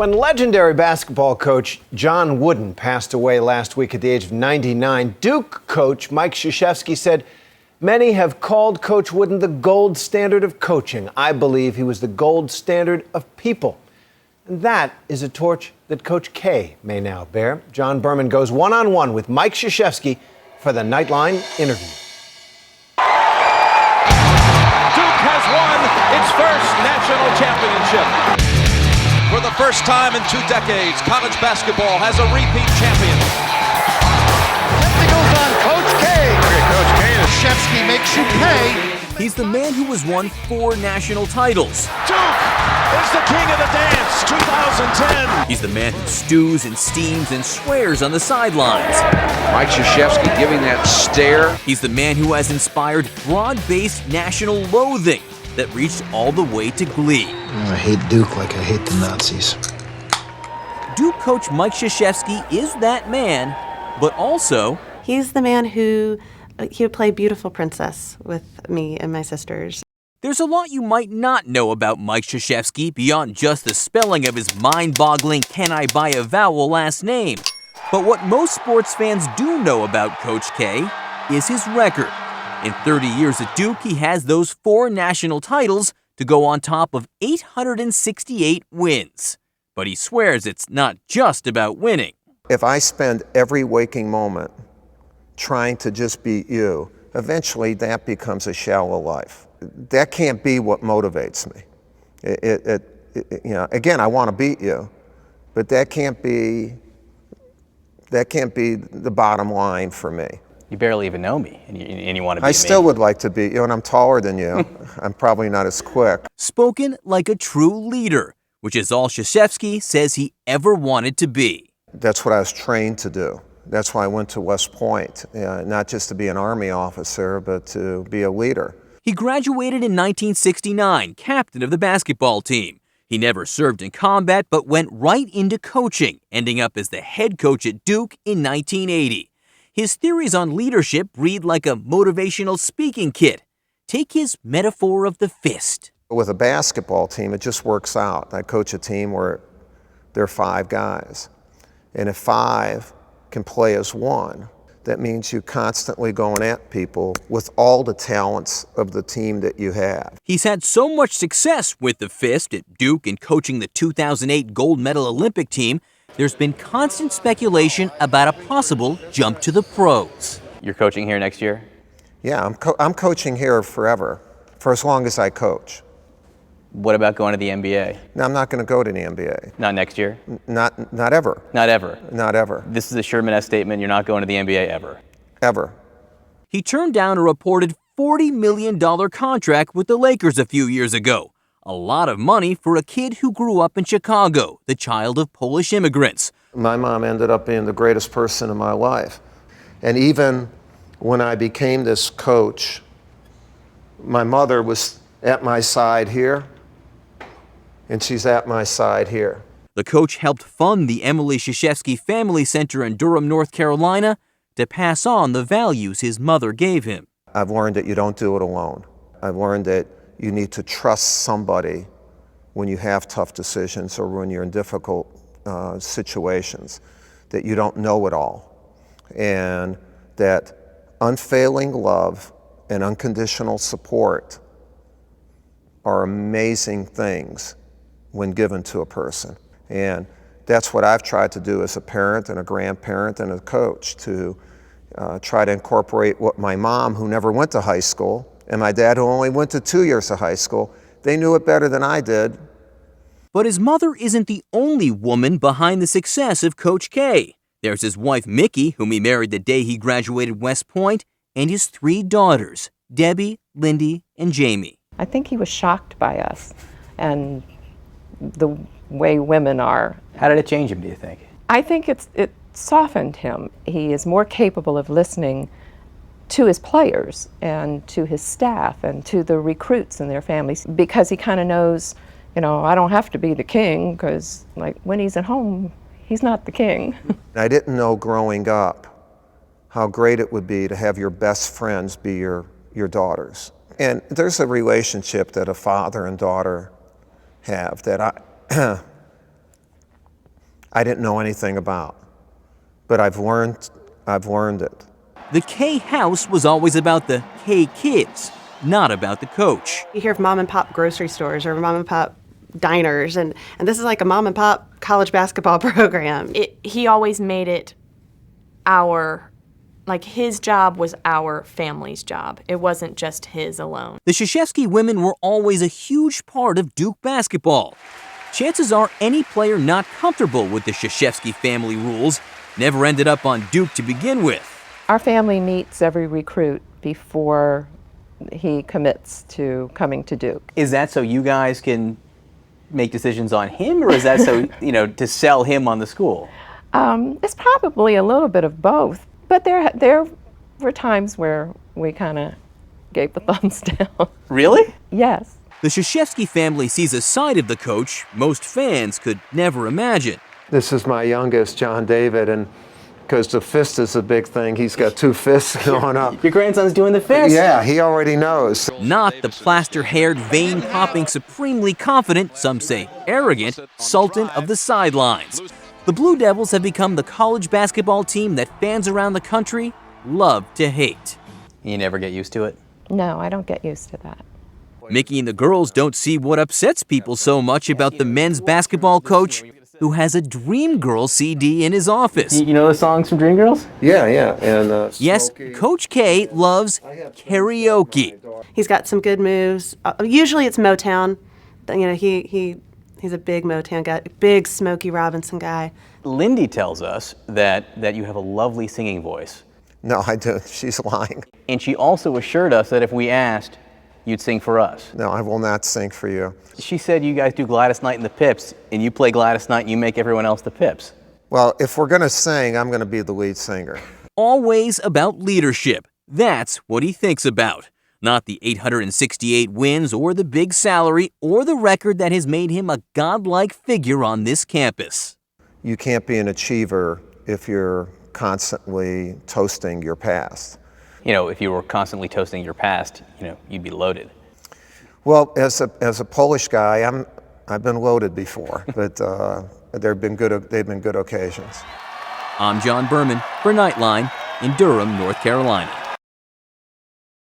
When legendary basketball coach John Wooden passed away last week at the age of 99, Duke coach Mike Krzyzewski said, "Many have called Coach Wooden the gold standard of coaching. I believe he was the gold standard of people." And that is a torch that Coach K may now bear. John Berman goes one-on-one with Mike Krzyzewski for the Nightline interview. Duke has won its first national championship. For the first time in 2 decades, college basketball has a repeat champion. Technicals on Coach K. Okay, Coach K. Krzyzewski makes you pay. He's the man who has won 4 national titles. Duke is the king of the dance, 2010. He's the man who stews and steams and swears on the sidelines. Mike Krzyzewski giving that stare. He's the man who has inspired broad-based national loathing that reached all the way to glee. I hate Duke like I hate the Nazis. Duke coach Mike Krzyzewski is that man, but also... He's the man who he would play Beautiful Princess with me and my sisters. There's a lot you might not know about Mike Krzyzewski beyond just the spelling of his mind-boggling "Can I buy a vowel" last name. But what most sports fans do know about Coach K is his record. In 30 years at Duke, he has those 4 national titles to go on top of 868 wins. But he swears it's not just about winning. If I spend every waking moment trying to just beat you, eventually that becomes a shallow life. That can't be what motivates me. Again, I want to beat you, but that can't be the bottom line for me. You barely even know me, and you want to beat me. I still would like to beat you, and I'm taller than you. I'm probably not as quick. Spoken like a true leader, which is all Krzyzewski says he ever wanted to be. That's what I was trained to do. That's why I went to West Point, not just to be an Army officer, but to be a leader. He graduated in 1969, captain of the basketball team. He never served in combat, but went right into coaching, ending up as the head coach at Duke in 1980. His theories on leadership read like a motivational speaking kit. Take his metaphor of the fist. With a basketball team, it just works out. I coach a team where there are 5 guys. And if 5 can play as one, that means you're constantly going at people with all the talents of the team that you have. He's had so much success with the fist at Duke and coaching the 2008 gold medal Olympic team, there's been constant speculation about a possible jump to the pros. You're coaching here next year? Yeah, I'm coaching here forever, for as long as I coach. What about going to the NBA? No, I'm not going to go to the NBA. Not next year? Not ever. Not ever? Not ever. This is a Sherman-esque statement. You're not going to the NBA ever? Ever. He turned down a reported $40 million contract with the Lakers a few years ago. A lot of money for a kid who grew up in Chicago, the child of Polish immigrants. My mom ended up being the greatest person in my life. And even when I became this coach, my mother was at my side here, and she's at my side here. The coach helped fund the Emily Krzyzewski Family Center in Durham, North Carolina, to pass on the values his mother gave him. I've learned that you don't do it alone. I've learned that you need to trust somebody when you have tough decisions or when you're in difficult situations, that you don't know it all. And that unfailing love and unconditional support are amazing things when given to a person. And that's what I've tried to do as a parent and a grandparent and a coach, to try to incorporate what my mom, who never went to high school, and my dad, who only went to 2 years of high school, they knew it better than I did. But his mother isn't the only woman behind the success of Coach K. There's his wife, Mickey, whom he married the day he graduated West Point, and his 3 daughters, Debbie, Lindy, and Jamie. I think he was shocked by us and the way women are. How did it change him, do you think? I think it softened him. He is more capable of listening to his players and to his staff and to the recruits and their families, because he kind of knows, I don't have to be the king, because like when he's at home, he's not the king. I didn't know growing up how great it would be to have your best friends be your daughters. And there's a relationship that a father and daughter have that I didn't know anything about. But I've learned it. The K house was always about the K kids, not about the coach. You hear of mom and pop grocery stores or mom and pop diners, and this is like a mom and pop college basketball program. He always made it his job was our family's job. It wasn't just his alone. The Krzyzewski women were always a huge part of Duke basketball. Chances are any player not comfortable with the Krzyzewski family rules never ended up on Duke to begin with. Our family meets every recruit before he commits to coming to Duke. Is that so you guys can make decisions on him, or is that so, to sell him on the school? It's probably a little bit of both, but there were times where we kind of gave the thumbs down. Really? Yes. The Krzyzewski family sees a side of the coach most fans could never imagine. This is my youngest, John David, and because the fist is a big thing, he's got 2 fists going up. Your grandson's doing the fist? Yeah, he already knows. Not the plaster-haired, vein-popping, supremely confident, some say arrogant, sultan of the sidelines. The Blue Devils have become the college basketball team that fans around the country love to hate. You never get used to it? No, I don't get used to that. Mickey and the girls don't see what upsets people so much about the men's basketball coach who has a Dreamgirls CD in his office. You know the songs from Dreamgirls? Yeah. And yes, Coach K loves karaoke. He's got some good moves. Usually it's Motown. He's a big Motown guy, big Smokey Robinson guy. Lindy tells us that you have a lovely singing voice. No, I don't. She's lying. And she also assured us that if we asked, you'd sing for us. No, I will not sing for you. She said you guys do Gladys Knight and the Pips, and you play Gladys Knight and you make everyone else the Pips. Well, if we're going to sing, I'm going to be the lead singer. Always about leadership. That's what he thinks about. Not the 868 wins or the big salary or the record that has made him a godlike figure on this campus. You can't be an achiever if you're constantly toasting your past. If you were constantly toasting your past, you'd be loaded. Well, as a Polish guy, I've been loaded before, but they've been good occasions. I'm John Berman for Nightline in Durham, North Carolina.